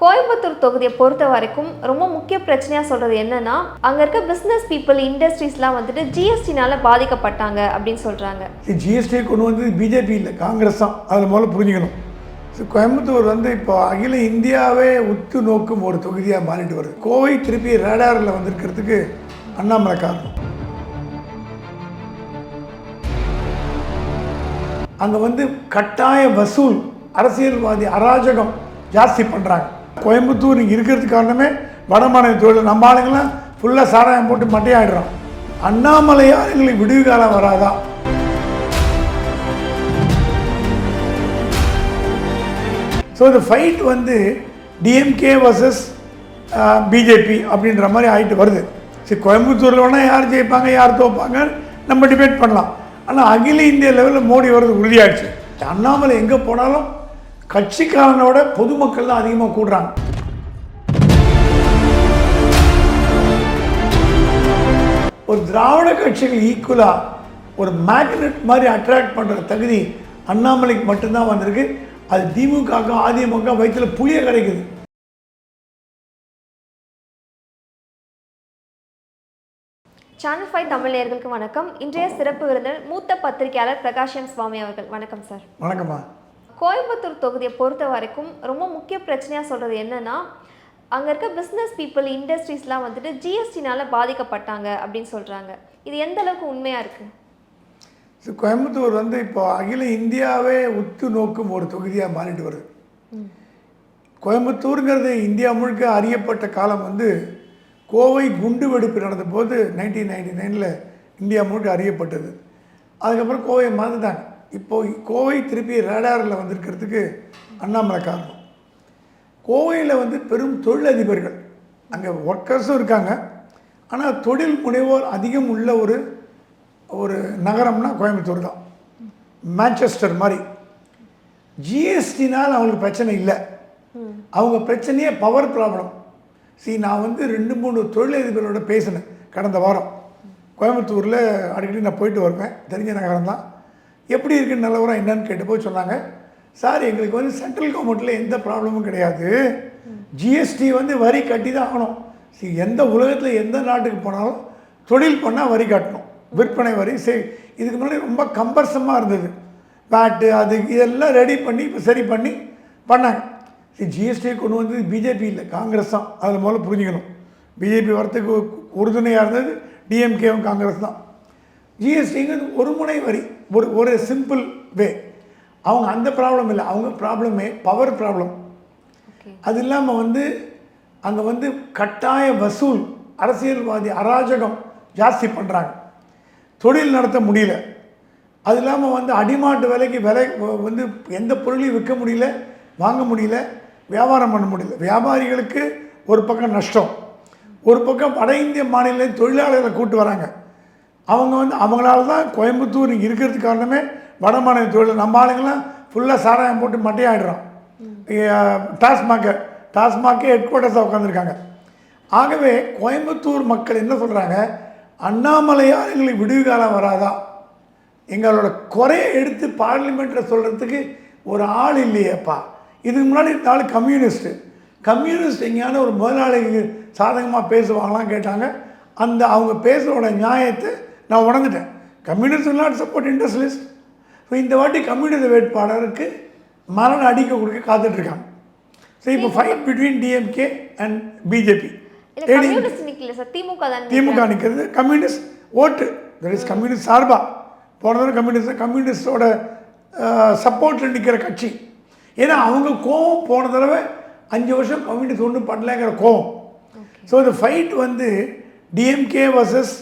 கோயம்புத்தூர் தொகுதியை பொறுத்த வரைக்கும் ரொம்ப முக்கிய பிரச்சனையாக சொல்கிறது என்னென்னா, அங்கே இருக்க பிஸ்னஸ் பீப்புள் இண்டஸ்ட்ரீஸ்லாம் வந்துட்டு ஜிஎஸ்டினால் பாதிக்கப்பட்டாங்க அப்படின்னு சொல்கிறாங்க. ஜிஎஸ்டியை கொண்டு வந்து பிஜேபி இல்லை, காங்கிரஸ் தான். அதில் முதல்ல புரிஞ்சுக்கணும். கோயம்புத்தூர் வந்து இப்போ அகில இந்தியாவே உத்து நோக்கும் ஒரு தொகுதியாக மாறிட்டு வருது. கோவை திருப்பி ரேடாரில் வந்திருக்கிறதுக்கு அண்ணாமலை காரணம். அங்கே வந்து கட்டாய வசூல், அரசியல்வாதி அராஜகம் ஜாஸ்தி பண்ணுறாங்க. கோயம்புத்தூர் இங்கே இருக்கிறதுக்கு காரணமே வட மாநில தொழில். நம்ம ஆளுங்கெல்லாம் ஃபுல்லாக சாராயம் போட்டு மட்டையாயிடுறோம். அண்ணாமலையார் எங்களுக்கு விடுவு காலம் வராதா? ஸோ இந்த ஃபைட் வந்து டிஎம்கே வர்சஸ் பிஜேபி அப்படின்ற மாதிரி ஆகிட்டு வருது. சரி, கோயம்புத்தூரில் வேணால் யார் ஜெயிப்பாங்க யார் தோப்பாங்க நம்ம டிபேட் பண்ணலாம். ஆனால் அகில இந்திய லெவலில் மோடி வர்றது உறுதியாகிடுச்சு. அண்ணாமலை எங்கே போனாலும் கட்சிக்காரனோட பொதுமக்கள் தான் அதிகமாக கூடுறாங்க. ஒரு திராவிட கட்சிகள் ஈக்குவலாக ஒரு மேக்னெட் மாதிரி அட்ராக்ட் பண்ணுற தகுதி அண்ணாமலைக்கு மட்டும்தான் வந்திருக்கு. அது திமுக அதிமுக வயிற்றில் புளிய கிடைக்குது. சேனல் 5 தமிழ் நேயர்களுக்கு வணக்கம். இன்றைய சிறப்பு விருந்தினர் மூத்த பத்திரிகையாளர் பிரகாஷ் எம் சுவாமி அவர்கள். வணக்கம் சார். வணக்கம்மா. கோயம்புத்தூர் தொகுதியை பொறுத்த வரைக்கும் ரொம்ப முக்கிய பிரச்சனையாக சொல்கிறது என்னென்னா, அங்கே இருக்க பிஸ்னஸ் பீப்புள் இண்டஸ்ட்ரீஸ்லாம் வந்துட்டு ஜிஎஸ்டினால் பாதிக்கப்பட்டாங்க அப்படின்னு சொல்கிறாங்க. இது எந்த அளவுக்கு உண்மையாக இருக்குது? கோயம்புத்தூர் வந்து இப்போ அகில இந்தியாவே உத்து நோக்கும் ஒரு தொகுதியாக மாறிட்டு வருது. கோயம்புத்தூருங்கிறது இந்தியா முழுக்க அறியப்பட்ட காலம் வந்து கோவை குண்டு வெடிப்பு நடந்த போது 1999 இந்தியா முழுக்க அறியப்பட்டது. அதுக்கப்புறம் கோவையை மறந்துட்டாங்க. இப்போது கோவை திருப்பி ரேடாரில் வந்திருக்கிறதுக்கு அண்ணாமலை காரணம். கோவையில் வந்து பெரும் தொழிலதிபர்கள், அங்கே ஒர்க்கர்ஸும் இருக்காங்க. ஆனால் தொழில் முனைவோர் அதிகம் உள்ள ஒரு நகரம்னா கோயம்புத்தூர் தான். மான்செஸ்டர் மாதிரி. ஜிஎஸ்டினால் அவங்களுக்கு பிரச்சனை இல்லை. அவங்க பிரச்சனையே பவர் ப்ராப்ளம். நான் வந்து 2-3 தொழிலதிபர்களோட பேசினேன் கடந்த வாரம். கோயம்புத்தூரில் அடிக்கடி நான் போயிட்டு வருவேன், தெரிஞ்ச நகரம் தான். எப்படி இருக்குன்னு நிலவரம் என்னன்னு கேட்டபோது சொன்னாங்க, சார் எங்களுக்கு வந்து சென்ட்ரல் கவர்மெண்ட்டில் எந்த ப்ராப்ளமும் கிடையாது. ஜிஎஸ்டி வந்து வரி கட்டி தான் ஆகணும். எந்த உலகத்தில் எந்த நாட்டுக்கு போனாலும் தொழில் பண்ணால் வரி கட்டணும். விற்பனை வரி இதுக்கு முன்னாடி ரொம்ப கம்பர்சமாக இருந்தது. பேட்டு அது இதெல்லாம் ரெடி பண்ணி இப்போ சரி பண்ணாங்க. ஜிஎஸ்டியை கொண்டு வந்து பிஜேபி இல்லை, காங்கிரஸ் தான். அதில் முதல்ல புரிஞ்சுக்கணும். பிஜேபி வரத்துக்கு உறுதுணையாக இருந்தது டிஎம்கேவும் காங்கிரஸ் தான். ஜிஎஸ்டிங்கிறது ஒரு முனை வரி, ஒரு சிம்பிள் வே. அவங்க அந்த ப்ராப்ளம் இல்லை. அவங்க ப்ராப்ளமே பவர் ப்ராப்ளம். அது இல்லாமல் வந்து அங்கே வந்து கட்டாய வசூல், அரசியல்வாதி அராஜகம் ஜாஸ்தி பண்ணுறாங்க. தொழில் நடத்த முடியல. அது இல்லாமல் வந்து அடிமாட்டு விலைக்கு வந்து எந்த பொருளையும் விற்க முடியல, வாங்க முடியல, வியாபாரம் பண்ண முடியல. வியாபாரிகளுக்கு ஒரு பக்கம் நஷ்டம், ஒரு பக்கம் வட இந்திய மாநில தொழிலாளர்களை கூட்டு வராங்க. அவங்க வந்து அவங்களால தான் கோயம்புத்தூர் இங்கே இருக்கிறதுக்கு காரணமே வட மாநில தொழில். நம்ம ஆளுங்கெல்லாம் ஃபுல்லாக சாராயம் போட்டு மட்டையாயிடுறோம். டாஸ்மாகே ஹெட் குவார்ட்டர்ஸாக உட்காந்துருக்காங்க. ஆகவே கோயம்புத்தூர் மக்கள் என்ன சொல்கிறாங்க, அண்ணாமலையார் எங்களுக்கு விடுவு காலம் வராதா? எங்களோட குறையை எடுத்து பார்லிமெண்ட்டில் சொல்கிறதுக்கு ஒரு ஆள் இல்லையேப்பா. இதுக்கு முன்னாடி இந்த ஆள் கம்யூனிஸ்ட் எங்கேயான ஒரு முதலாளிக்கு சாதகமாக பேசுவாங்களாம் கேட்டாங்க. அவங்க பேசுகிறோட நியாயத்தை நான் உணர்ந்துட்டேன். Communist not support industrialist. So இந்த வாட்டி கம்யூனிஸ்ட் வேட்பாளருக்கு மரண அடிக்க கொடுக்க காத்துட்ருக்காங்க. ஸோ இப்போ fight between DMK and BJP. DMK நிற்கிறது. கம்யூனிஸ்ட் ஓட்டு கம்யூனிஸ்ட் சார்பாக போன தடவை கம்யூனிஸ்டோட சப்போர்ட்டில் நிற்கிற கட்சி. ஏன்னா அவங்க கோவம் போன தடவை 5 வருஷம் கம்யூனிஸ்ட் ஒன்றும் பண்ணலைங்கிற கோவம். ஸோ இந்த ஃபைட் வந்து டிஎம்கே வர்சஸ்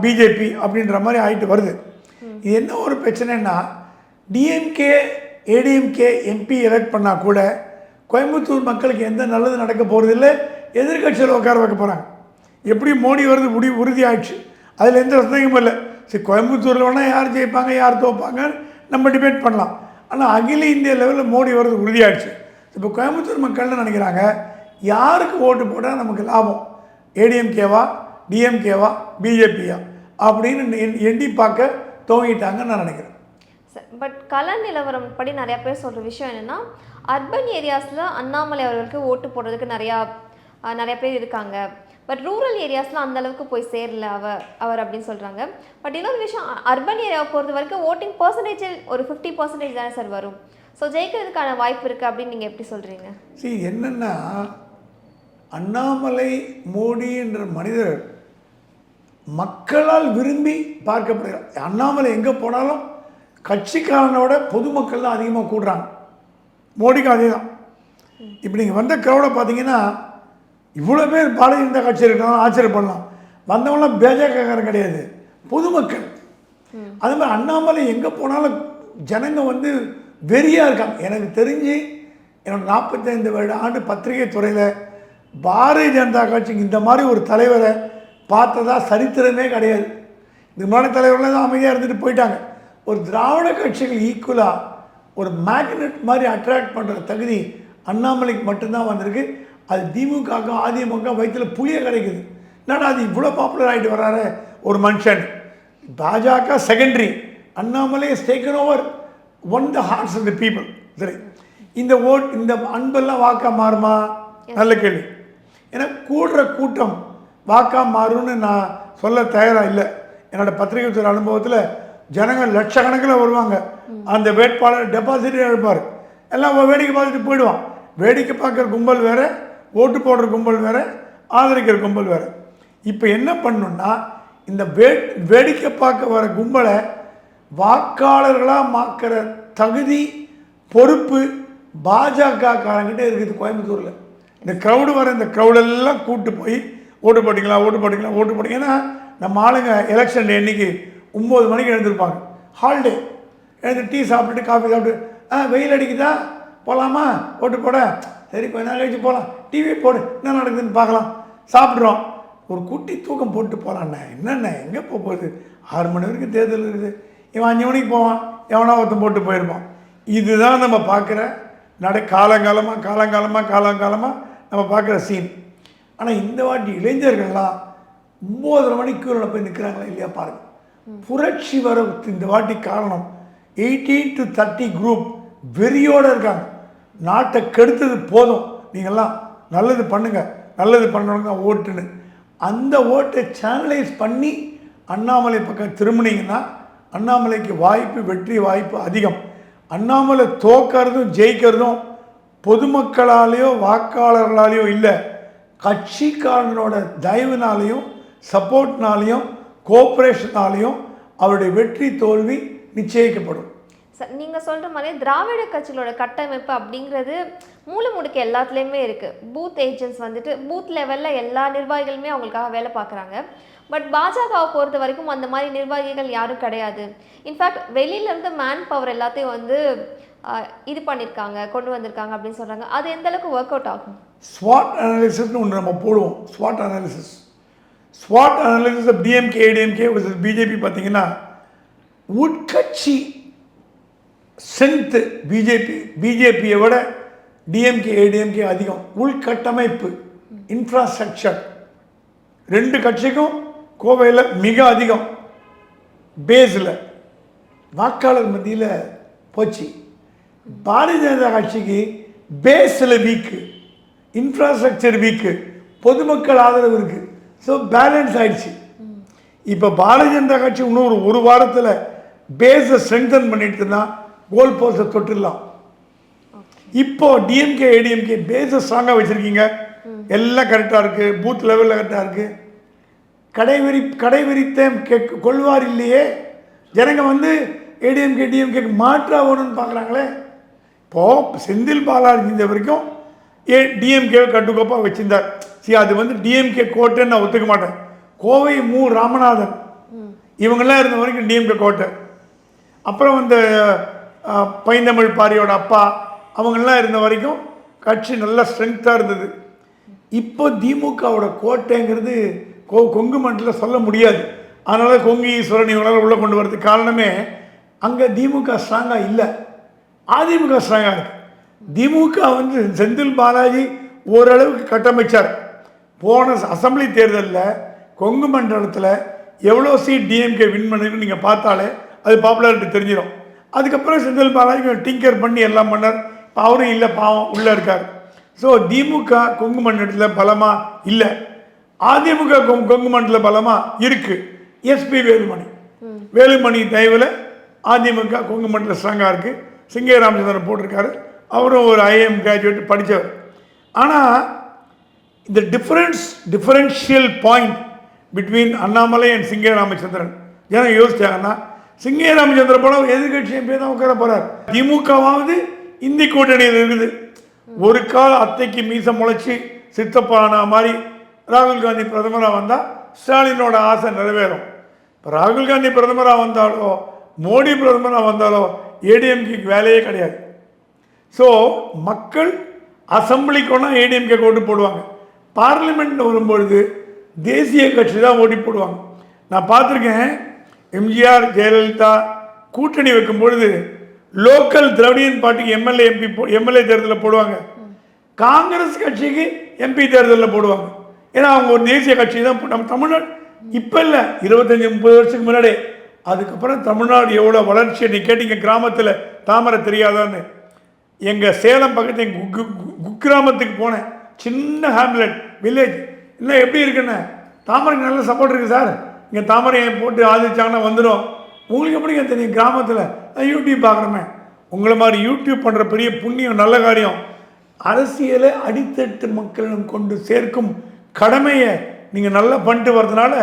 பிஜேபி அப்படின்ற மாதிரி ஆகிட்டு வருது. இது என்ன ஒரு பிரச்சனைன்னா, டிஎம்கே ஏடிஎம்கே எம்பி எலெக்ட் பண்ணால் கூட கோயம்புத்தூர் மக்களுக்கு எந்த நல்லது நடக்க போகிறது இல்லை. எதிர்கட்சியில் உட்கார வைக்க போகிறாங்க. எப்படி மோடி வருது உறுதி ஆயிடுச்சு. அதில் எந்த சந்தேகமும் இல்லை. சரி, கோயம்புத்தூரில் வேணால் யார் ஜெயிப்பாங்க யார் தோப்பாங்க நம்ம டிபேட் பண்ணலாம். ஆனால் அகில இந்திய லெவலில் மோடி வருது உறுதியாகிடுச்சு. இப்போ கோயம்புத்தூர் மக்கள்னு நினைக்கிறாங்க, யாருக்கு ஓட்டு போட்டால் நமக்கு லாபம், ஏடிஎம்கேவா டிஎம்கேவா பிஜேபியா அப்படின்னு எண்ணி பார்க்க துவங்கிட்டாங்கன்னு நான் நினைக்கிறேன். பட் கள நிலவரம் படி நிறைய பேர் சொல்கிற விஷயம் என்னென்னா, அர்பன் ஏரியாஸில் அண்ணாமலை அவர்களுக்கு ஓட்டு போடுறதுக்கு நிறையா பேர் இருக்காங்க. பட் ரூரல் ஏரியாஸில் அந்தளவுக்கு போய் சேரல அவர் அப்படின்னு சொல்கிறாங்க. பட் இன்னொரு விஷயம், அர்பன் ஏரியாவை பொறுத்த வரைக்கும் ஓட்டிங் பர்சன்டேஜில் ஒரு 50% தானே சார் வரும். ஸோ ஜெயிக்கிறதுக்கான வாய்ப்பு இருக்குது அப்படின்னு நீங்கள் எப்படி சொல்கிறீங்க? என்னென்னா, அண்ணாமலை மோடி என்ற மனிதர் மக்களால் விரும்பி பார்க்கப்படுகிறார். அண்ணாமலை எங்கே போனாலும் கட்சிக்காரனோட பொதுமக்கள் தான் அதிகமாக கூடுறாங்க. மோடிக்கும் அதே தான். இப்போ நீங்கள் வந்த க்ரௌடை பார்த்தீங்கன்னா, இவ்வளோ பேர் பாரதிய ஜனதா கட்சி இருக்கிறாங்க, ஆச்சரியப்படலாம். வந்தவங்களாம் பாஜகக்காரன் கிடையாது, பொதுமக்கள். அது மாதிரி அண்ணாமலை எங்கே போனாலும் ஜனங்க வந்து வெறியாக இருக்காங்க. எனக்கு தெரிஞ்சு என்னோட 45 வருட ஆண்டு பத்திரிகை துறையில் பாரதிய ஜனதா கட்சிக்கு இந்த மாதிரி ஒரு தலைவரை பார்த்ததா சரித்திரமே கிடையாது. இந்த மாதிரி தலைவர்கள் தான் அமைதியாக இருந்துட்டு போயிட்டாங்க. ஒரு திராவிட கட்சிகள் ஈக்குவலாக ஒரு மேக்னெட் மாதிரி அட்ராக்ட் பண்ணுற தகுதி அண்ணாமலைக்கு மட்டும்தான் வந்திருக்கு. அது திமுக அதிமுக வயிற்றில் புளிய கிடைக்குது. என்னடா அது இவ்வளோ பாப்புலர் ஆகிட்டு வர்றாரு ஒரு மனுஷன். பாஜக secondary, Annamalai is taken over on the hearts of the people. சரி, இந்த அன்பெல்லாம் வாக்கா மாறுமா? நல்ல கேள்வி. ஏன்னா கூடுற கூட்டம் வாக்கா மாறும்னு நான் சொல்ல தயாராக இல்லை. என்னோட பத்திரிகை துறை அனுபவத்தில் ஜனங்கள் லட்சக்கணக்கில் வருவாங்க. அந்த வேட்பாளர் டெபாசிட் எழுப்பார், எல்லாம் வேடிக்கை பார்த்துட்டு போயிடுவான். வேடிக்கை பார்க்குற கும்பல் வேறு, ஓட்டு போடுற கும்பல் வேறு, ஆதரிக்கிற கும்பல் வேறு. இப்போ என்ன பண்ணணுன்னா, இந்த வேடிக்கை பார்க்க வர கும்பலை வாக்காளர்களாக மாக்கிற தகுதி பொறுப்பு பாஜக காரங்கிட்ட இருக்குது கோயம்புத்தூரில். இந்த க்ரௌடு வர இந்த க்ரௌடெல்லாம் கூப்பிட்டு போய் ஓட்டு போட்டிங்களா. ஏன்னா நம்ம ஆளுங்க எலெக்ஷன் டே அன்றைக்கி 9 மணிக்கு எழுந்திருப்பாங்க, ஹாலிடே. எழுந்து டீ சாப்பிட்டுட்டு காஃபி சாப்பிட்டு வெயில் அடிக்குதா போகலாமா ஓட்டு போட, சரி கொஞ்ச நாள் கழிச்சு போகலாம், டிவி போடு என்ன நடக்குதுன்னு பார்க்கலாம், சாப்பிட்றோம், ஒரு குட்டி தூக்கம் போட்டு போகலாண்ணே. என்னண்ணே எங்கே போகுது, 6 மணி வரைக்கும் தேர்தல் இருக்குது, இவன் 5 மணிக்கு போவான், எவனா ஒருத்தன் போட்டு போயிருப்பான். இதுதான் நம்ம பார்க்குற காலங்காலமாக நம்ம பார்க்குற சீன். ஆனால் இந்த வாட்டி இளைஞர்கள்லாம் 9:30 மணிக்கு போய் நிற்கிறாங்களா இல்லையா பாருங்கள். புரட்சி வர இந்த வாட்டி காரணம் 18 to 30 குரூப் வெறியோடு இருக்காங்க. நாட்டை கெடுத்தது போதும், நீங்கள்லாம் நல்லது பண்ணணுங்க ஓட்டுன்னு. அந்த ஓட்டை சேனலைஸ் பண்ணி அண்ணாமலை பக்கம் திரும்பினீங்கன்னா அண்ணாமலைக்கு வெற்றி வாய்ப்பு அதிகம். அண்ணாமலை தோக்கிறதும் ஜெயிக்கிறதும் பொதுமக்களாலேயோ வாக்காளர்களாலேயோ இல்லை, கட்சிக்காரனோட தயவுனாலையும் சப்போர்ட்னாலையும் கோஆப்ரேஷனாலையும் அவருடைய வெற்றி தோல்வி நிச்சயிக்கப்படும். சார், நீங்கள் சொல்கிற மாதிரி திராவிட கட்சிகளோட கட்டமைப்பு அப்படிங்கிறது மூளை முடுக்க எல்லாத்துலேயுமே இருக்குது. பூத் ஏஜென்ட்ஸ் வந்துட்டு பூத் லெவலில் எல்லா நிர்வாகிகளுமே அவங்களுக்காக வேலை பார்க்குறாங்க. பட் பாஜகவை பொறுத்த வரைக்கும் அந்த மாதிரி நிர்வாகிகள் யாரும் கிடையாது. இன்ஃபேக்ட் வெளியிலேருந்து மேன் பவர் எல்லாத்தையும் வந்து இது பண்ணியிருக்காங்க, கொண்டு வந்திருக்காங்க அப்படின்னு சொல்கிறாங்க. அது எந்த அளவுக்கு ஒர்க் அவுட் ஆகும்? ஸ்வாட் அனாலிசிஸ்னு ஒன்று நம்ம போடுவோம். ஸ்வாட் analysis of DMK ADMK BJP பார்த்தீங்கன்னா உட்கட்சி ஸ்ட்ரென்த்து பிஜேபியை விட டிஎம்கே ஏடிஎம்கே அதிகம். உள்கட்டமைப்பு இன்ஃப்ராஸ்ட்ரக்சர் 2 கட்சிக்கும் கோவையில் மிக அதிகம். பேஸில் வாக்காளர் மத்தியில் போச்சு. பாரதிய ஜனதா கட்சிக்கு பேஸில் வீக்கு, இன்ஃப்ராஸ்ட்ரக்சர் வீக்கு, பொதுமக்கள் ஆதரவு இருக்குது. ஸோ பேலன்ஸ் ஆயிடுச்சு. இப்போ பாரதிய ஜனதா கட்சி இன்னும் ஒரு வாரத்தில் பேஸை ஸ்ட்ரென்தன் பண்ணிட்டு தான் கோல் போஸ்ட்டை தொட்டுடலாம். இப்போ டிஎம்கே ஏடிஎம்கே பேஸை ஸ்ட்ராங்காக வச்சுருக்கீங்க, எல்லாம் கரெக்டாக இருக்குது, பூத் லெவலில் கரெக்டாக இருக்குது. கடைவிரித்தேன் கொள்வார் இல்லையே, ஜனங்க வந்து ஏடிஎம்கே டிஎம்கேக்கு மாற்றாகணும்னு பார்க்குறாங்களே. இப்போது செந்தில் பாலாஜி இந்த வரைக்கும் டிஎம்கேவை கட்டுக்கோப்பாக வச்சுருந்தார். அது வந்து டிஎம்கே கோட்டைன்னு நான் ஒத்துக்க மாட்டேன். கோவை ராமநாதன் இவங்கெல்லாம் இருந்த வரைக்கும் டிஎம்கே கோட்டை. அப்புறம் வந்து பைந்தமிழ் பாரியோட அப்பா அவங்கெல்லாம் இருந்த வரைக்கும் கட்சி நல்லா ஸ்ட்ரென்த்தாக இருந்தது. இப்போ திமுகவோட கோட்டைங்கிறது கொங்கு மண்டலில் சொல்ல முடியாது. அதனால் கொங்கு ஈஸ்வரன் இவங்களால் உள்ளே கொண்டு வரதுக்கு காரணமே அங்கே திமுக ஸ்ட்ராங்காக இல்லை, அதிமுக ஸ்ட்ராங்காக இருக்குது. திமுக வந்து செந்தில் பாலாஜி ஓரளவுக்கு கட்டமைச்சார். போன அசம்பிளி தேர்தலில் கொங்கு மண்டலத்தில் எவ்வளோ சீட் டிஎம்கே வின் பண்ணிருக்கு நீங்கள் பார்த்தாலே அது பாப்புலாரிட்டி தெரிஞ்சிடும். அதுக்கப்புறம் செந்தில் பாலாஜி டிங்கர் பண்ணி எல்லாம் பண்ணார். அவரும் இல்லை, பாவம் உள்ளே இருக்கார். ஸோ திமுக கொங்கு மண்டலத்தில் பலமாக இல்லை, அதிமுக கொங்கு மண்டலத்தில் பலமாக இருக்குது. எஸ்பி வேலுமணி தயவில் அதிமுக கொங்கு மண்டலம் ஸ்ட்ராங்காக இருக்குது. சிங்கை ராமச்சந்திரன் போட்டிருக்காரு, அவரும் ஒரு ஐஏஎம் கிராஜுவேட் படித்தவர். ஆனால் இந்த differential point between Annamalai and சிங்கை ராமச்சந்திரன் ஜனம் யோசிச்சாங்கன்னா, சிங்கை ராமச்சந்திரன் போல எதிர்கட்சி எம்பி தான் உட்கார போகிறார். திமுகவாவது இந்தி கூட்டணியில் இருக்குது. ஒரு கால அத்தைக்கு மீச முளைச்சி சித்தப்பானா மாதிரி ராகுல் காந்தி பிரதமராக வந்தால் ஸ்டாலினோட ஆசை நிறைவேறும். இப்போ ராகுல் காந்தி பிரதமராக வந்தாலோ மோடி பிரதமராக வந்தாலோ ஏடிஎம்கேக்கு வேலையே கிடையாது. ஸோ மக்கள் அசம்பிளிக்கோனா ஏடிஎம்கே ஓட்டு போடுவாங்க, பார்லிமெண்ட் வரும்பொழுது தேசிய கட்சி தான் ஓட்டி போடுவாங்க. நான் பார்த்துருக்கேன், எம்ஜிஆர் ஜெயலலிதா கூட்டணி வைக்கும் பொழுது லோக்கல் திராவிடியன் பார்ட்டிக்கு எம்எல்ஏ தேர்தலில் போடுவாங்க, காங்கிரஸ் கட்சிக்கு எம்பி தேர்தலில் போடுவாங்க. ஏன்னா அவங்க ஒரு தேசிய கட்சி தான். நம்ம தமிழ்நாடு இப்போ இல்லை, 25-30 வருஷத்துக்கு முன்னாடி. அதுக்கப்புறம் தமிழ்நாடு எவ்வளோ வளர்ச்சி. நீ கேட்டீங்க கிராமத்தில் தாமரை தெரியாதான்னு. எங்கள் சேலம் பக்கத்து எங்கள் குக்கிராமத்துக்கு போனேன், சின்ன ஹேம்லெட் வில்லேஜ். இல்லை எப்படி இருக்குன்னு, தாமரைக்கு நல்ல சப்போர்ட் இருக்குது சார், இங்கே தாமரையை போட்டு ஆதரிச்சாங்கன்னா வந்துடும். உங்களுக்கு எப்படிங்க தெரியும்? கிராமத்தில் யூடியூப் பார்க்குறோமே. உங்களை மாதிரி யூடியூப் பண்ணுற பெரிய புண்ணியம், நல்ல காரியம். அரசியலை அடித்தட்டு மக்களிடம் கொண்டு சேர்க்கும் கடமையை நீங்கள் நல்லா பண்ணிட்டு வர்றதுனால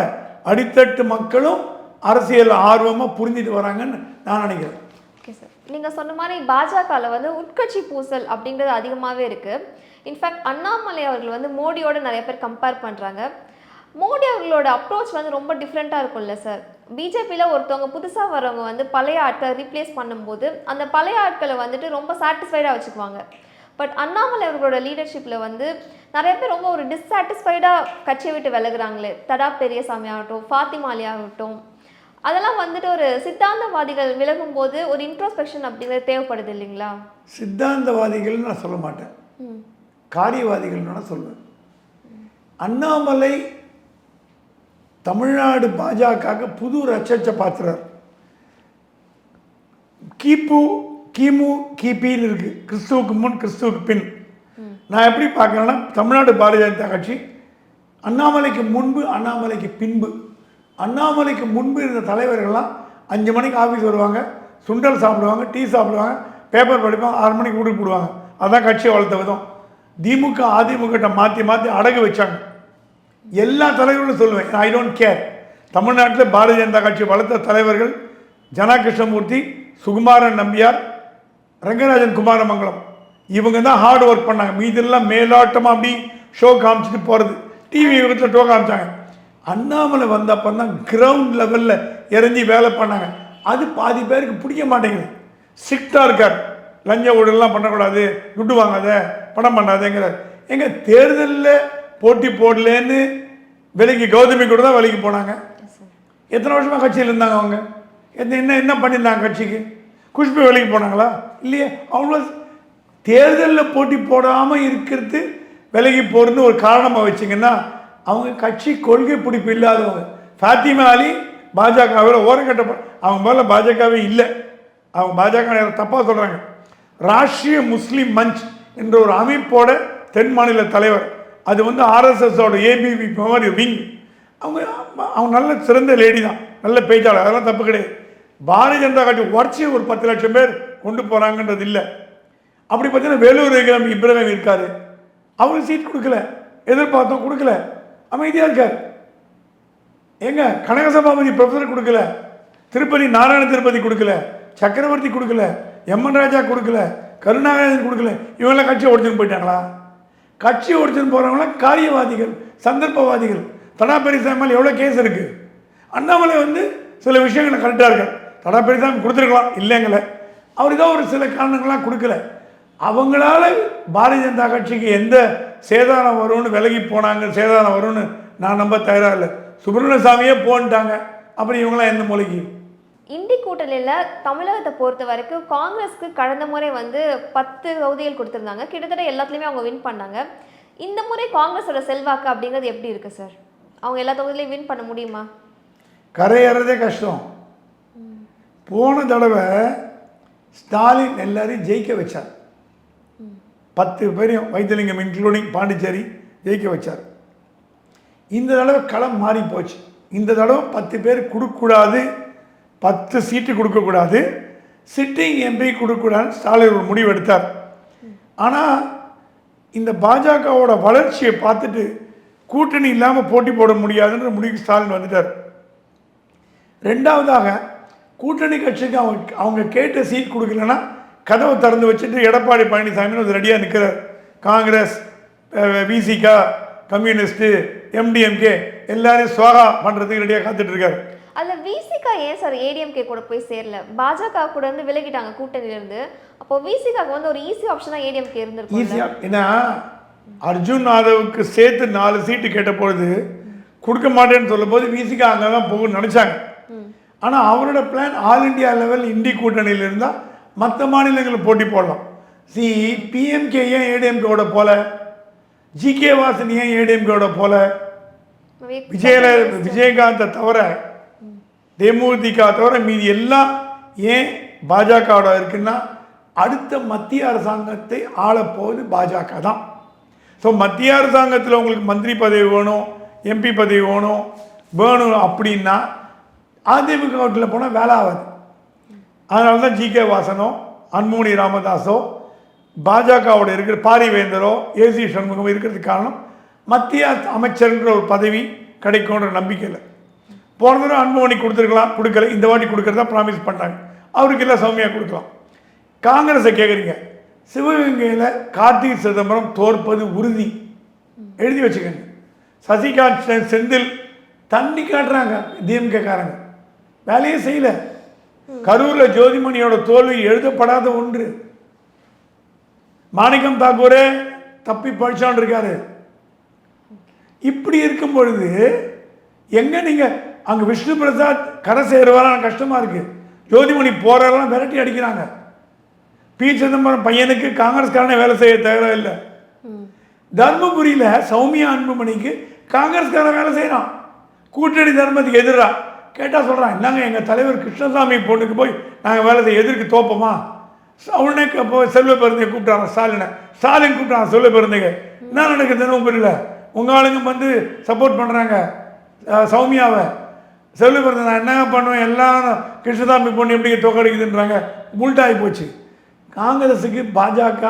அடித்தட்டு மக்களும் அரசியல் ஆர்வமாக புரிஞ்சுட்டு வராங்கன்னு நான் நினைக்கிறேன். ஓகே சார், நீங்கள் சொன்ன மாதிரி பாஜகவில் வந்து உட்கட்சி பூசல் அப்படிங்கிறது அதிகமாகவே இருக்குது. இன்ஃபேக்ட் அண்ணாமலை அவர்கள் வந்து மோடியோட நிறைய பேர் கம்பேர் பண்ணுறாங்க. மோடி அவர்களோட அப்ரோச் வந்து ரொம்ப டிஃப்ரெண்ட்டாக இருக்கும்ல சார். பிஜேபியில் ஒருத்தவங்க புதுசாக வரவங்க வந்து பழைய ஆட்களை ரீப்ளேஸ் பண்ணும்போது அந்த பழைய ஆட்களை வந்துட்டு ரொம்ப சாட்டிஸ்ஃபைடாக வச்சுக்குவாங்க. பட் அண்ணாமலை அவர்களோட லீடர்ஷிப்பில் வந்து நிறைய பேர் ரொம்ப ஒரு டிஸ்சாட்டிஸ்ஃபைடாக கட்சியை விட்டு விலகுறாங்களே. தடா பெரியசாமி ஆகட்டும், ஃபாத்திமா அலி ஆகட்டும், அதெல்லாம் வந்துட்டு ஒரு சித்தாந்தவாதிகள் விலகும் போது ஒரு இன்ட்ரோஸ்பெக்ஷன் அப்படிங்கிறது தேவைப்படுது இல்லைங்களா? சித்தாந்தவாதிகள்னு நான் சொல்ல மாட்டேன், காரியவாதிகள் நான் சொல்லுவேன். அண்ணாமலை தமிழ்நாடு பாஜக புது ரச்ச பாத்திரர். கிமு கிபின்னு இருக்கு, கிறிஸ்துவுக்கு முன் கிறிஸ்துவுக்கு பின். நான் எப்படி பார்க்குறேன்னா, தமிழ்நாடு பாரதிய ஜனதா கட்சி அண்ணாமலைக்கு முன்பு அண்ணாமலைக்கு பின்பு. அண்ணாமலைக்கு முன்பு இருந்த தலைவர்கள்லாம் 5 மணிக்கு ஆஃபீஸ் வருவாங்க, சுண்டல் சாப்பிடுவாங்க, டீ சாப்பிடுவாங்க, பேப்பர் படிப்பாங்க, 6 மணிக்கு வீட்டுக்கு போடுவாங்க. அதுதான் கட்சியை வளர்த்த விதம். திமுக அதிமுக மாற்றி அடகு வச்சாங்க. எல்லா தலைவர்களும் சொல்லுவேன், ஐ டோன்ட் கேர். தமிழ்நாட்டில் பாரதிய ஜனதா கட்சி வளர்த்த தலைவர்கள் ஜனா கிருஷ்ணமூர்த்தி, சுகுமாரன் நம்பியார், ரங்கராஜன் குமாரமங்கலம், இவங்க தான் ஹார்ட் ஒர்க் பண்ணாங்க. மீதெல்லாம் மேலோட்டமாக அப்படி ஷோ காமிச்சிட்டு போகிறது, டிவி யுகத்தில் ஷோ காமிச்சாங்க. அண்ணாமலை வந்தப்போ தான் கிரவுண்ட் லெவலில் இறங்கி வேலை பண்ணாங்க. அது பாதி பேருக்கு பிடிக்க மாட்டேங்குது. ஸ்ட்ரிக்டாக இருக்கார், லஞ்ச ஊழலாம் பண்ணக்கூடாது, துட்டு வாங்காத, பணம் பண்ணாதேங்கிறார். எங்கள் தேர்தலில் போட்டி போடலேன்னு விலைக்கு கௌதமி கூட தான் விலைக்கு போனாங்க. எத்தனை வருஷமாக கட்சியில் இருந்தாங்க அவங்க? என்ன பண்ணியிருந்தாங்க கட்சிக்கு? குஷ்பு வேலைக்கு போனாங்களா? இல்லையே. அவ்வளோ தேர்தலில் போட்டி போடாமல் இருக்கிறது விலைக்கு போகிறதுன்னு ஒரு காரணமாக வச்சிங்கன்னா அவங்க கட்சி கொள்கை பிடிப்பு இல்லாதவங்க. ஃபாத்திமா அலி பாஜகவில் ஓரங்கட்ட, அவங்க முதல்ல பாஜகவே இல்லை, அவங்க பாஜக தப்பாக சொல்கிறாங்க. ராஷ்ட்ரிய முஸ்லீம் மஞ்ச் என்ற ஒரு அமைப்போட தென் மாநில தலைவர், அது வந்து ஆர்எஸ்எஸோட ஏபிவி மாதிரி விங். அவங்க நல்ல சிறந்த லேடி தான், நல்ல பேச்சாளர், அதெல்லாம் தப்பு கிடையாது. பாரதிய ஜனதா கட்சி உடச்சி ஒரு 10 லட்சம் பேர் கொண்டு போகிறாங்கன்றது இல்லை. அப்படி பார்த்தீங்கன்னா வேலூர் இப்ராஹிம் இருக்கார், அவருக்கு சீட் கொடுக்கல, எதிர்பார்த்தோம் கொடுக்கல, அமைதியாக இருக்கார். எங்க கனகசபாபதி ப்ரொஃபஸர் கொடுக்கல, திருப்பதி நாராயண திருப்பதி கொடுக்கல, சக்கரவர்த்தி கொடுக்கல, எம்என் ராஜா கொடுக்கல, கருணாகரன் கொடுக்கல. இவங்கெல்லாம் கட்சியை ஒடிச்சுன்னு போயிட்டாங்களா? கட்சி ஒடிச்சுன்னு போகிறவங்களாம் காரியவாதிகள், சந்தர்ப்பவாதிகள். தடா பெரியசாமி எவ்வளோ கேஸ் இருக்குது. அண்ணாமலை வந்து சில விஷயங்கள் கரெக்டாக இருக்கார். தடா பெரியசாமி கொடுத்துருக்கலாம் இல்லைங்கள, அவர் ஏதோ ஒரு சில காரணங்கள்லாம் கொடுக்கல. அவங்களால பாரதிய ஜனதா கட்சிக்கு எந்த சேதாரம் வரும்னு விலகி போனாங்க, சேதாரம் வரும்னு நான் நம்ப தயாராக இல்லை. சுப்பிரமணியசாமியே போன்ட்டாங்க, அப்புறம் இவங்களாம் எந்த மூலைக்கு? இந்தி கூட்டணியில் தமிழகத்தை பொறுத்த வரைக்கும் காங்கிரஸ்க்கு கடந்த முறை வந்து 10 தொகுதிகள் கொடுத்துருந்தாங்க, கிட்டத்தட்ட எல்லாத்துலேயுமே அவங்க வின் பண்ணாங்க. இந்த முறை காங்கிரஸோட செல்வாக்கு அப்படிங்கிறது எப்படி இருக்குது சார்? அவங்க எல்லா தொகுதியிலையும் வின் பண்ண முடியுமா? கரையேறதே கஷ்டம். போன தடவை ஸ்டாலின் எல்லாரையும் ஜெயிக்க வச்சார். 10 பேரையும் வைத்தியலிங்கம் இன்க்ளூடிங் பாண்டிச்சேரி ஜெயிக்க வச்சார். இந்த தடவை களம் மாறி போச்சு. இந்த தடவை 10 பேர் கொடுக்கக்கூடாது, 10 சீட்டு கொடுக்கக்கூடாது, சிட்டிங் எம்பி கொடுக்கக்கூடாதுன்னு ஸ்டாலின் ஒரு முடிவு எடுத்தார். ஆனால் இந்த பாஜகவோட வளர்ச்சியை பார்த்துட்டு கூட்டணி இல்லாமல் போட்டி போட முடியாதுன்ற முடிவுக்கு ஸ்டாலின் வந்துட்டார். ரெண்டாவதாக கூட்டணி கட்சிக்கு அவங்க கேட்ட சீட் கொடுக்கலன்னா கதவை திறந்து வச்சுட்டு எடப்பாடி பழனிசாமி அது ரெடியாக நிற்கிறார். காங்கிரஸ், விசிகா, கம்யூனிஸ்ட்டு, எம்டிஎம்கே எல்லாரையும் சுவாகா பண்ணுறதுக்கு ரெடியாக காத்துட்டு இருக்காரு. அதில் விசிகா ஏன் சார் ஏடிஎம்கே கூட போய் சேரல? பாஜக கூட வந்து விலகிட்டாங்க கூட்டணியிலேருந்து. அப்போ விசிகாவுக்கு வந்து ஒரு ஈஸி ஆப்ஷனாக ஏடிஎம்கே இருந்திருக்கும். ஈஸியாக ஏன்னா அர்ஜுன் யாதவுக்கு சேர்த்து 4 சீட்டு கேட்ட பொழுது கொடுக்க மாட்டேன்னு சொல்லும் போது விசிகா அங்கே தான் போகும்னு நினச்சாங்க. ஆனால் அவரோட பிளான் ஆல் இண்டியா லெவல் இண்டி கூட்டணியில் இருந்தால் மற்ற மாநிலங்களில் போட்டி போடலாம். பிஎம்கே ஏன் ஏடிஎம்கேவோட போல, ஜிகே வாசன் ஏன் ஏடிஎம்கேவோட போல, விஜயகாந்தை தவிர தேமுதிக தவிர மீதி எல்லாம் ஏன் பாஜகவோட இருக்குன்னா அடுத்த மத்திய அரசாங்கத்தை ஆளப்போகுது பாஜக தான். ஸோ மத்திய அரசாங்கத்தில் உங்களுக்கு மந்திரி பதவி வேணும், எம்பி பதவி வேணும் அப்படின்னா அதிமுக வீட்டில் போனால் வேலை ஆகாது. அதனால தான் ஜிகே வாசனோ அன்புமணி ராமதாஸோ பாஜகவோட இருக்கிற பாரிவேந்தரோ ஏசி சண்முகமோ இருக்கிறதுக்கு காரணம் மத்திய அமைச்சர்ன்ற ஒரு பதவி கிடைக்கும்ன்ற நம்பிக்கையில். போன தடவை அன்புமணி கொடுத்துருக்கலாம், கொடுக்கல. இந்த வாட்டி கொடுக்குறதா ப்ராமிஸ் பண்ணிட்டாங்க. அவருக்கு எல்லாம் சௌமியாக கொடுக்கலாம். காங்கிரஸை கேட்குறீங்க, சிவகங்கையில் கார்த்திக் சிதம்பரம் தோற்பது உறுதி, எழுதி வச்சுக்கோங்க. சசிகாந்த் செந்தில் தண்ணி காட்டுறாங்க டிஎம்கே காரங்க, வேலையே செய்யல. கரூரில் ஜோதிமணியோட தோல்வி எழுதப்படாத ஒன்று. மாணிக்கம் தாக்கூரே தப்பி படிச்சான் இருக்காரு. இப்படி இருக்கும் பொழுது எங்க நீங்க அங்க விஷ்ணு பிரசாத் கரை சேருவாரான கஷ்டமா இருக்கு. ஜோதிமணி போறதெல்லாம் விரட்டி அடிக்கிறாங்க. பி சிதம்பரம் பையனுக்கு காங்கிரஸ்காரனே வேலை செய்ய தேவையில்லை. தர்மபுரியில் சௌமியா அன்புமணிக்கு காங்கிரஸ்காரன் வேலை செய்யறான். கூட்டணி தர்மத்துக்கு எதிராக கேட்டால் சொல்கிறான், என்னங்க எங்கள் தலைவர் கிருஷ்ணசாமி பொண்ணுக்கு போய் நாங்கள் வேலை செய்ய எதிர்க்கு தோப்போமா? அவனே போய் செல்வ பெருந்தையை கூப்பிட்டாங்க, ஸ்டாலின் கூப்பிட்டாங்க செல்வ பெருந்தைங்க. என்ன நடக்குது தர்மபுரியில்? உங்கள் ஆளுங்க வந்து சப்போர்ட் பண்ணுறாங்க சௌமியாவை. செல்வ பெருந்தை நான் என்ன பண்ணுவேன், எல்லாம் கிருஷ்ணசாமி பொண்ணு எப்படி தோக்கடிக்குதுன்றாங்க. உள்டாகி போச்சு. காங்கிரஸுக்கு பாஜக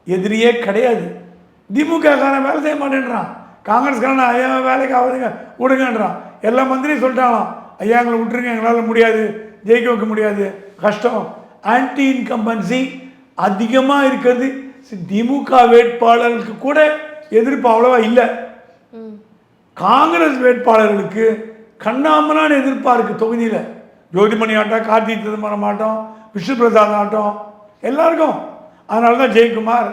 எதிரியே கிடையாது. திமுக காரன் வேலை செய்ய மாட்டேன்றான். காங்கிரஸ்காரன் ஐயா வேலைக்கு ஆகுதுங்க விடுங்கன்றான். எல்லா மந்திரியும் சொல்லிட்டாங்களாம், ஐயா எங்களை விட்டுருங்க, எங்களால் முடியாது, ஜெயிக்க வைக்க முடியாது, கஷ்டம். ஆன்டி இன்கம்பன்சி அதிகமாக இருக்கிறது. திமுக வேட்பாளர்களுக்கு கூட எதிர்ப்பு அவ்வளவா இல்லை. காங்கிரஸ் வேட்பாளர்களுக்கு கண்ணாமலான எதிர்ப்பாக இருக்குது தொகுதியில். ஜோதிமணி ஆட்டம், கார்த்திக் சிதம்பரம் ஆட்டம், விஷ்ணு பிரசாத் ஆட்டம், எல்லாருக்கும். அதனால தான் ஜெயக்குமார்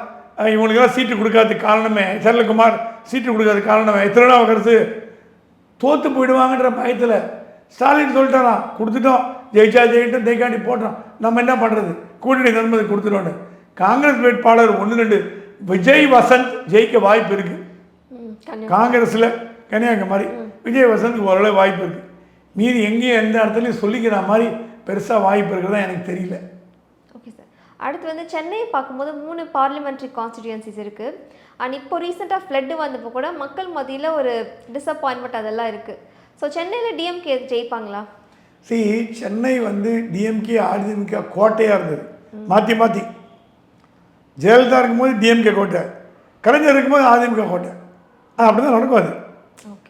இவங்களுக்கெல்லாம் சீட்டு கொடுக்காததுக்கு காரணமே, செல்லகுமார் சீட்டு கொடுக்காத காரணமே, திருநாவுக்கரசு தோற்று போயிடுவாங்கன்ற பயத்தில் ஸ்டாலின் சொல்லிட்டாராம், கொடுத்துட்டோம், ஜெயிச்சா ஜெயிட்டும், ஜெயிக்காண்டி போட்டோம், நம்ம என்ன பண்ணுறது, கூட்டணி தர்மத்தை கொடுத்துட்டோன்னு. காங்கிரஸ் வேட்பாளர் 1-2 விஜய் வசந்த் ஜெயிக்க வாய்ப்பு இருக்குது. காங்கிரஸில் கன்னியாகுமரி விஜய் வசந்த் ஓரளவு வாய்ப்பு இருக்குது. மீதி எங்கேயும் எந்த இடத்துலையும் சொல்லிக்கிற மாதிரி பெருசாக வாய்ப்பு இருக்கிறதா எனக்கு தெரியல. Okay sir. அடுத்து வந்து சென்னையை பார்க்கும்போது 3 பார்லிமெண்ட்ரி கான்ஸ்டிடியூன்சிஸ் இருக்குது. அண்ட் இப்போ ரீசெண்டாக ஃப்ளட்டு வந்தப்போ கூட மக்கள் மத்தியில் ஒரு டிசப்பாயின்மெண்ட் அதெல்லாம் இருக்குது. ஸோ சென்னையில் டிஎம்கே ஜெயிப்பாங்களா? சென்னை வந்து டிஎம்கே அதிமுக கோட்டையாக இருந்தது. மாற்றி மாற்றி ஜெயலலிதா இருக்கும்போது டிஎம்கே கோட்டை, கலைஞர் இருக்கும்போது அதிமுக கோட்டை. அப்படி தான் நடக்கும்.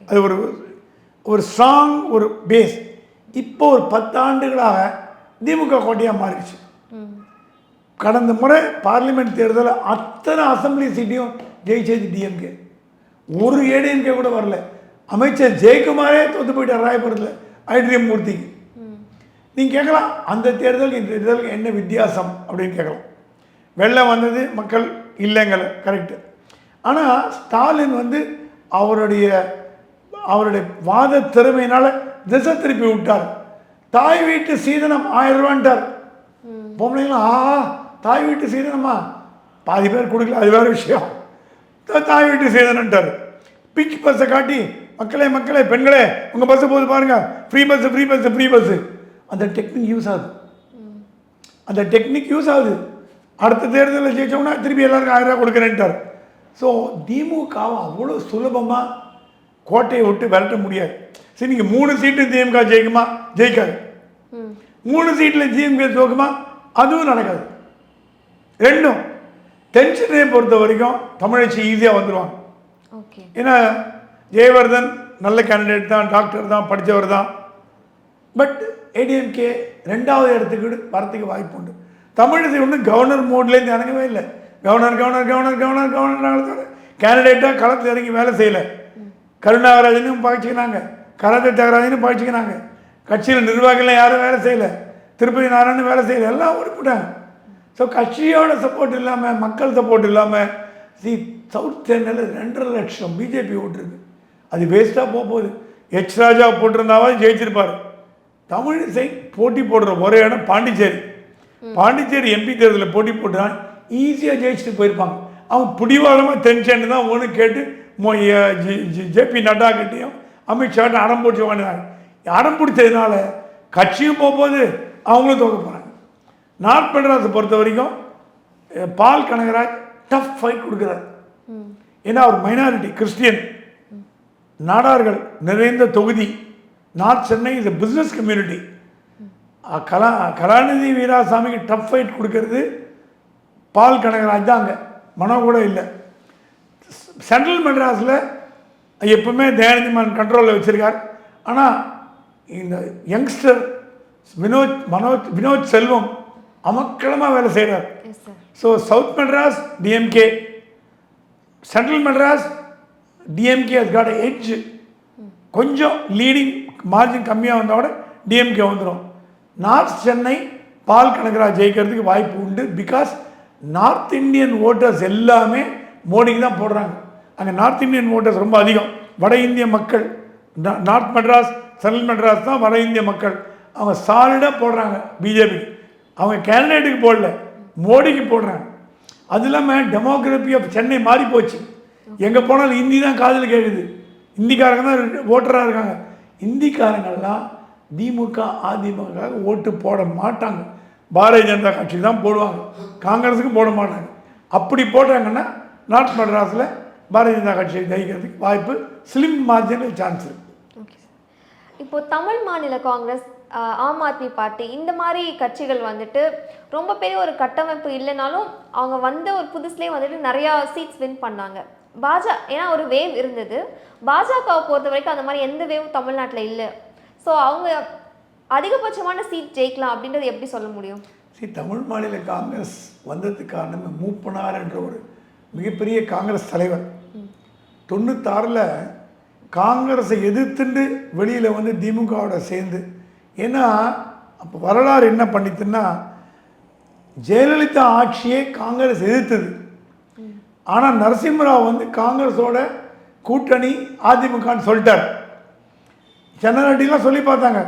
அது ஒரு ஒரு ஸ்ட்ராங் ஒரு பேஸ். இப்போ ஒரு 10 ஆண்டுகளாக திமுக கோட்டையாக மாறிடுச்சு. கடந்த முறை பார்லிமெண்ட் தேர்தலில் அத்தனை அசம்பிளி சீட்டையும் ஜெயிச்சது டிஎம்கே. ஒரு ஏடிஎம்கே கூட வரல. அமைச்சர் ஜெயக்குமாரே தோற்று போயிட்டார் ராயபுரத்தில் ஐடிஎம் மூர்த்திக்கு. நீங்கள் கேட்கலாம், அந்த தேர்தல் இந்த தேர்தலுக்கு என்ன வித்தியாசம் அப்படின்னு கேட்கலாம். வெள்ளம் வந்தது, மக்கள் இல்லைங்கல, கரெக்டு. ஆனால் ஸ்டாலின் வந்து அவருடைய வாத திறமையினால் திசை திருப்பி விட்டார். தாய் வீட்டு சீதனம் 1000 ரூபான்ட்டார். பொம்பளைங்களாம் தாய் வீட்டு சீதனமா, பாதி பேர் கொடுக்கல, அது வேறு விஷயம். தாய் வீட்டு சீதனன்ட்டார். பிங்க் பஸ்ஸை காட்டி மக்களே பெண்களே உங்கள் பஸ்ஸை போது பாருங்கள், ஃப்ரீ பஸ்ஸு. அந்த டெக்னிக் யூஸ் ஆகுது. அடுத்த தேர்தலில் ஜெயிச்சோம்னா திருப்பி எல்லாருக்கும் 1000 ரூபா கொடுக்குறேன்ட்டார். ஸோ திமுகவை அவ்வளோ சுலபமாக கோட்டையை விட்டு விரட்ட முடியாது. சரி, நீங்கள் 3 சீட்டு திமுக ஜெயிக்குமா? ஜெயிக்காது. 3 சீட்டில் திமுக தோக்குமா? அதுவும் நடக்காது. ரெண்டும் டென்ஷனை பொறுத்த வரைக்கும் தமிழச்சி ஈஸியாக வந்துடுவாங்க. ஏன்னா ஜெயவர்தன் நல்ல கேண்டிடேட் தான், டாக்டர் தான், படித்தவர் தான். பட் ஏடிஎம்கே 2வது இடத்துக்கு வரத்துக்கு வாய்ப்பு உண்டு. தமிழிசை ஒன்றும் கவர்னர் மோட்லேருந்து இறங்கவே இல்லை. Governor governor governor governor governor கேண்டிடேட்டாக களத்தில் இறங்கி வேலை செய்யலை. கருணாகராஜனும் பாய்ச்சிக்கினாங்க, கராத்தே தியாகராஜனும் பாய்ச்சிக்கினாங்க. கட்சியில் நிர்வாகிகள் யாரும் வேலை செய்யலை. திருப்பதி நாராயணன் வேலை செய்யலை. எல்லாம் ஓடிவிட்டாங்க. ஸோ கட்சியோட சப்போர்ட் இல்லாமல், மக்கள் சப்போர்ட் இல்லாமல் சவுத் சென்னையில் 2.5 லட்சம் பிஜேபி ஓட்டுருக்கு. அது வேஸ்ட்டாக போகுது. எச் ராஜா போட்டிருந்தாவது ஜெயிச்சிருப்பார். தமிழிசை போட்டி போடுற ஒரே இடம் பாண்டிச்சேரி. பாண்டிச்சேரி எம்பி தேர்தலில் போட்டி போட்டுதான் ஈஸியாக ஜெயிச்சுட்டு போயிருப்பாங்க. அவங்க பிடிவாதமாக தென்சென்னை தான் ஒன்று கேட்டு ஜேபி நட்டா கிட்டையும் அமித்ஷாட்டும் அடம் பிடிச்சி வாங்கினாங்க. அடம் பிடிச்சதுனால கட்சியும் போகும்போது அவங்களும் தோக்க போகிறாங்க. நார்த் மெட்ராஸை பொறுத்த வரைக்கும் பால் கனகராஜ் டஃப் ஃபைட் கொடுக்குறாரு. ஏன்னா அவர் மைனாரிட்டி கிறிஸ்டியன், நாடார்கள் நிறைந்த தொகுதி. North Chennai is a business community. Kalanidhi வீராசாமிக்கு டஃப் ஃபைட் கொடுக்கறது பால் கனகராஜ் தான். அங்கே மனோ கூட இல்லை. சென்ட்ரல் மெட்ராஸில் எப்பவுமே தயானந்திமான் கண்ட்ரோலில் வச்சுருக்கார். ஆனால் இந்த யங்ஸ்டர் வினோத் செல்வம் அமக்களமாக வேலை செய்கிறார். So south Madras DMK, central Madras DMK has got an edge. கொஞ்சம் லீடிங் மார்ஜின் கம்மியாக வந்தோட டிஎம்கே வந்துடும். நார்த் சென்னை பால் கனகராஜ் ஜெயிக்கிறதுக்கு வாய்ப்பு உண்டு. பிகாஸ் நார்த் இந்தியன் ஓட்டர்ஸ் எல்லாமே மோடிக்கு தான் போடுறாங்க. அங்கே நார்த் இந்தியன் ஓட்டர்ஸ் ரொம்ப அதிகம். வட இந்திய மக்கள் நார்த் மெட்ராஸ் சென்ட்ரல் மெட்ராஸ் தான் வட இந்திய மக்கள். அவங்க சாலிடாக போடுறாங்க பிஜேபி. அவங்க கேண்டிடேட்டுக்கு போடல, மோடிக்கு போடுறாங்க. அது இல்லாமல் டெமோக்ராஃபி ஆஃப் சென்னை மாறி போச்சு. எங்கே போனாலும் ஹிந்தி தான் காதில் கேட்குது. ஹிந்திக்காரங்க தான் ஓட்டராக இருக்காங்க. ஹிந்திக்காரங்கள்லாம் திமுக அதிமுக ஓட்டு போட மாட்டாங்க. பாரதிய ஜனதா கட்சி தான் போடுவாங்க, காங்கிரஸுக்கு போட மாட்டாங்க. அப்படி போட்டாங்கன்னா நார்த் மெட்ராஸில் பாரதிய ஜனதா கட்சியை ஜெயிக்கிறதுக்கு வாய்ப்பு ஸ்லிம் மார்ஜினல் சான்ஸ் இருக்குது. Okay sir. இப்போது தமிழ் மாநில காங்கிரஸ், ஆம் ஆத்மி பார்ட்டி, இந்த மாதிரி கட்சிகள் வந்துட்டு ரொம்ப பெரிய ஒரு கட்டமைப்பு இல்லைனாலும் அவங்க வந்த ஒரு புதுசுலேயே வந்துட்டு நிறையா சீட்ஸ் வின் பண்ணாங்க. ஏன்னா ஒரு வேவ் இருந்தது. பாஜகவை பொறுத்த வரைக்கும் அந்த மாதிரி எந்த வேவும் தமிழ்நாட்டில் இல்லை. ஸோ அவங்க அதிகபட்சமான சீட் ஜெயிக்கலாம் அப்படின்றது எப்படி சொல்ல முடியும்? தமிழ் மாநில காங்கிரஸ் வந்ததுக்கு காரணம் மூப்பனார் என்ற ஒரு மிகப்பெரிய காங்கிரஸ் தலைவர் 96ல் காங்கிரஸை எதிர்த்துண்டு வெளியில் வந்து திமுகவோட சேர்ந்து. ஏன்னா அப்போ வரலாறு என்ன பண்ணிட்டுன்னா, ஜெயலலிதா ஆட்சியே காங்கிரஸ் எதிர்த்தது. ஆனால் நரசிம்மராவ் வந்து காங்கிரஸோட கூட்டணி அதிமுகன்னு சொல்லிட்டார். சென்னரெட்டிலாம் சொல்லி பார்த்தாங்க,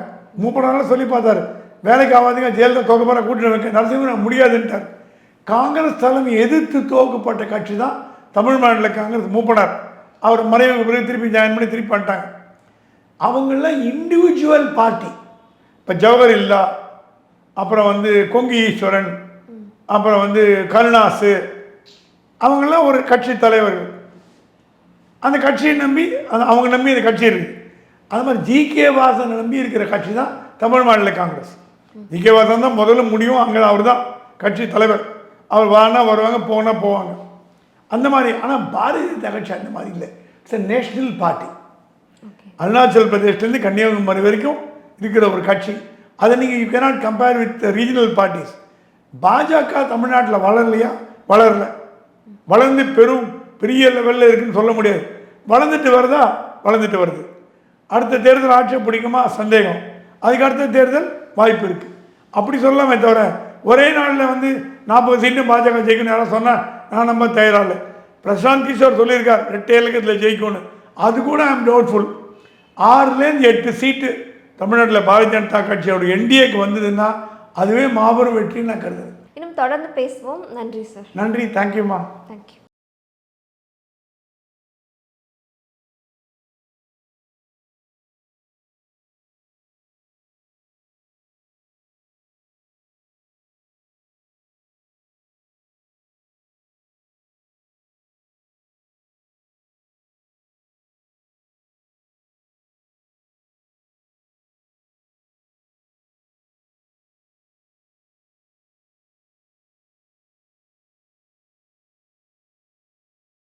மூப்பனாரெலாம் சொல்லி பார்த்தாரு, வேலைக்கு ஆகாதீங்க, ஜெயலலிதா தோக்க போகிற கூட்டணி வைக்க. நரசிம்மராவ் முடியாதுன்ட்டார். காங்கிரஸ் தலைமை எதிர்த்து தோக்கப்பட்ட கட்சி தான் தமிழ் மாநில காங்கிரஸ். மூப்பனார் அவர் மறைவுக்கு பிறகு திருப்பி ஜாயின் பண்ணி திருப்பி பண்ணிட்டாங்க. அவங்களாம் இண்டிவிஜுவல் பார்ட்டி. இப்போ ஜவஹர் இல்லா, அப்புறம் வந்து கொங்கு ஈஸ்வரன், அப்புறம் வந்து கருணாசு, அவங்களாம் ஒரு கட்சி தலைவர்கள். அந்த கட்சியை நம்பி அவங்க நம்பி அந்த கட்சி இருக்குது. அது மாதிரி ஜி.கே. வாசனை நம்பி இருக்கிற கட்சி தான் தமிழ் மாநில காங்கிரஸ். ஜி.கே. வாசன் தான் முதல்ல முடியும். அங்கே அவர் தான் கட்சி தலைவர். அவர் வானா வருவாங்க, போனால் போவாங்க, அந்த மாதிரி. ஆனால் பாரதிய ஜனதா கட்சி அந்த மாதிரி இல்லை. It's a national party. Arunachal பிரதேஷ்லேருந்து கன்னியாகுமரி வரைக்கும் இருக்கிற ஒரு கட்சி. அதை நீங்கள் you cannot compare with regional parties. BJP தமிழ்நாட்டில் வளரலையா? வளரல. வளர்ந்து பெரிய லெவலில் இருக்குன்னு சொல்ல முடியாது. வளர்ந்துட்டு வருதா? வளர்ந்துட்டு வருது. அடுத்த தேர்தல் ஆட்சியை பிடிக்குமா? சந்தேகம். அதுக்கு அடுத்த தேர்தல் வாய்ப்பு இருக்குது. அப்படி சொல்லாமே தவிர ஒரே நாளில் வந்து 40 சீட்டு பாஜக ஜெயிக்கணும் யாரும் சொன்னால் நான் நம்ப தயாராக. பிரசாந்த் கிஷோர் சொல்லியிருக்கார் 2 இலக்கத்தில் ஜெயிக்கணும். அது கூட ஐ எம் டவுட்ஃபுல். 6லேருந்து 8 சீட்டு தமிழ்நாட்டில் பாரதிய ஜனதா கட்சியோட என்டிஏக்கு வந்ததுன்னா அதுவே மாபெரும் வெற்றின்னு நான் கருதுறேன். இன்னும் தொடர்ந்து பேசுவோம். நன்றி சார். நன்றி. தேங்க்யூம்மா. தேங்க்யூ.